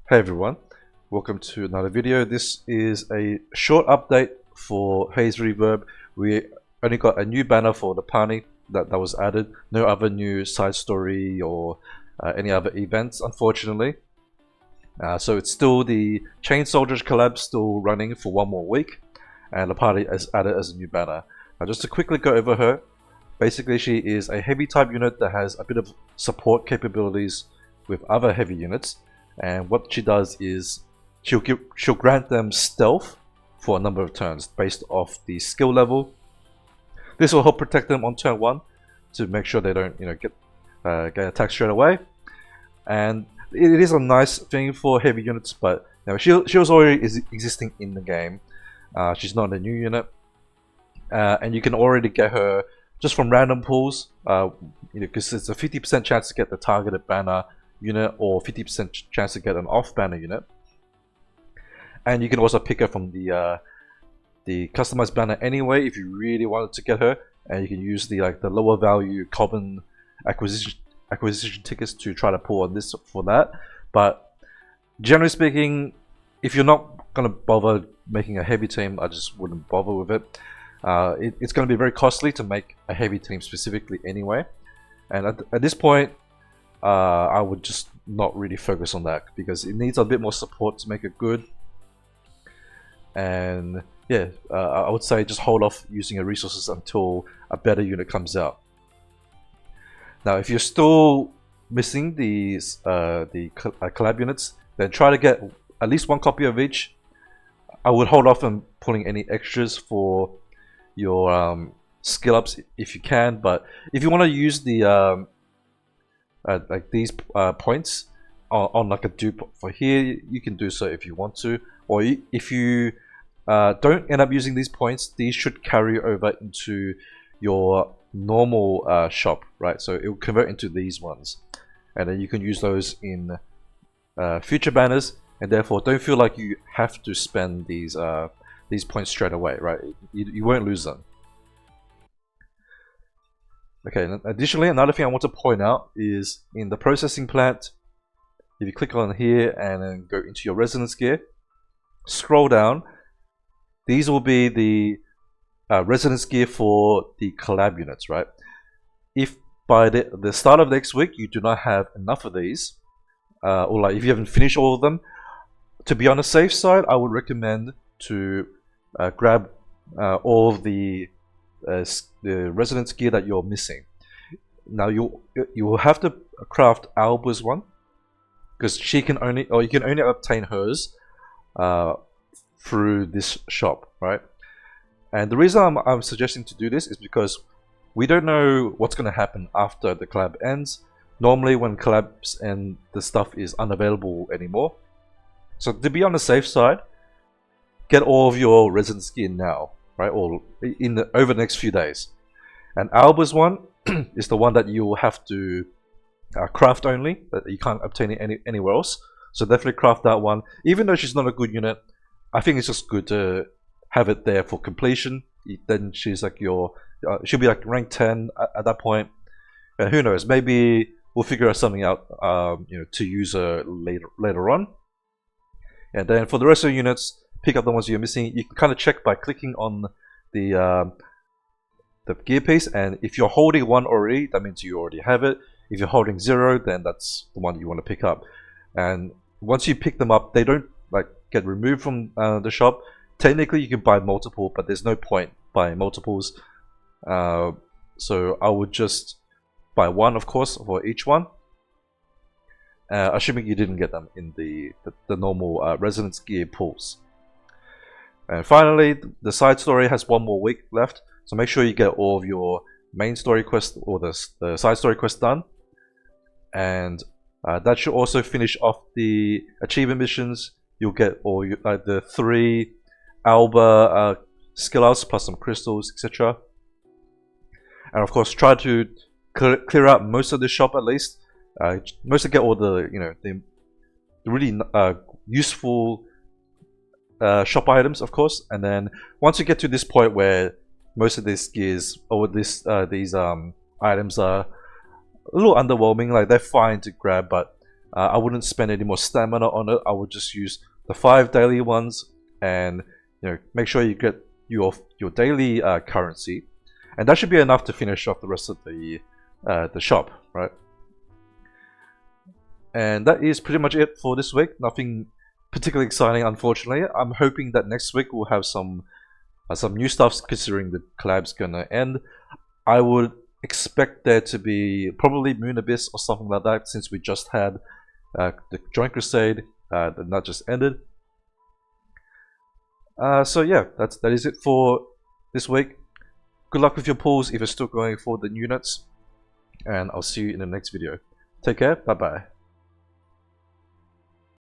Hey everyone, welcome to another video. This is a short update for Haze Reverb. We only got a new banner for Lepani that was added. No other new side story or any other events, unfortunately. So it's still the Chain Soldiers collab still running for one more week, and Lepani is added as a new banner. Now just to quickly go over her, basically she is a heavy type unit that has a bit of support capabilities with other heavy units. And what she does is she'll grant them stealth for a number of turns based off the skill level. This will help protect them on turn 1 to make sure they don't get attacked straight away. And it is a nice thing for heavy units, but she was already existing in the game. She's not a new unit, and you can already get her just from random pools. Because it's a 50% chance to get the targeted banner unit or 50% chance to get an off banner unit, and you can also pick her from the customized banner anyway if you really wanted to get her, and you can use the lower value common acquisition tickets to try to pull on this for that. But generally speaking, if you're not gonna bother making a heavy team, I just wouldn't bother with it. It's going to be very costly to make a heavy team specifically anyway, and at this point I would just not really focus on that because it needs a bit more support to make it good. And yeah, I would say just hold off using your resources until a better unit comes out. Now if you're still missing these collab units, then try to get at least one copy of each. I would hold off on pulling any extras for your skill ups if you can, but if you want to use the like these points on like a dupe for here, you can do so if you want to, or if you don't end up using these points, these should carry over into your normal shop, right? So it will convert into these ones, and then you can use those in future banners, and therefore don't feel like you have to spend these points straight away, right? You won't lose them. Okay, additionally, another thing I want to point out is in the processing plant, if you click on here and then go into your resonance gear, scroll down, these will be the resonance gear for the collab units, right? If by the start of next week you do not have enough of these, or like if you haven't finished all of them, to be on the safe side, I would recommend to grab all of the resonance gear that you're missing. Now you will have to craft Alba's one, because you can only obtain hers through this shop, right? And the reason I'm suggesting to do this is because we don't know what's going to happen after the collab ends. Normally when collabs end, the stuff is unavailable anymore. So to be on the safe side, get all of your resonance gear now, right? Or over the next few days. And Alba's one is the one that you will have to craft only, that you can't obtain it anywhere else. So definitely craft that one. Even though she's not a good unit, I think it's just good to have it there for completion. Then she's like she'll be like rank 10 at that point. Who knows? Maybe we'll figure something out, to use her later on. And then for the rest of the units, pick up the ones you're missing. You can kind of check by clicking on the gear piece, and if you're holding one already, that means you already have it. If you're holding 0, then that's the one you want to pick up. And once you pick them up, they don't get removed from the shop. Technically you can buy multiple, but there's no point buying multiples. So I would just buy one, of course, for each one, assuming you didn't get them in the normal resonance gear pools. And finally, the side story has one more week left, so make sure you get all of your main story quests or the side story quests done. And that should also finish off the achievement missions. You'll get all the 3 Alba skill ups plus some crystals, etc. And of course, try to clear out most of the shop at least. Mostly get all the the really useful shop items, of course. And then once you get to this point where most of these gears or these items are a little underwhelming, like they're fine to grab, but I wouldn't spend any more stamina on it. I would just use the 5 daily ones, and make sure you get your daily currency, and that should be enough to finish off the rest of the shop, right? And that is pretty much it for this week. Nothing particularly exciting, unfortunately. I'm hoping that next week we'll have some new stuff, considering the collab's gonna end. I would expect there to be probably Moon Abyss or something like that, since we just had the Joint Crusade that just ended. So yeah, that is it for this week. Good luck with your pulls if you're still going for the units, and I'll see you in the next video. Take care, bye bye.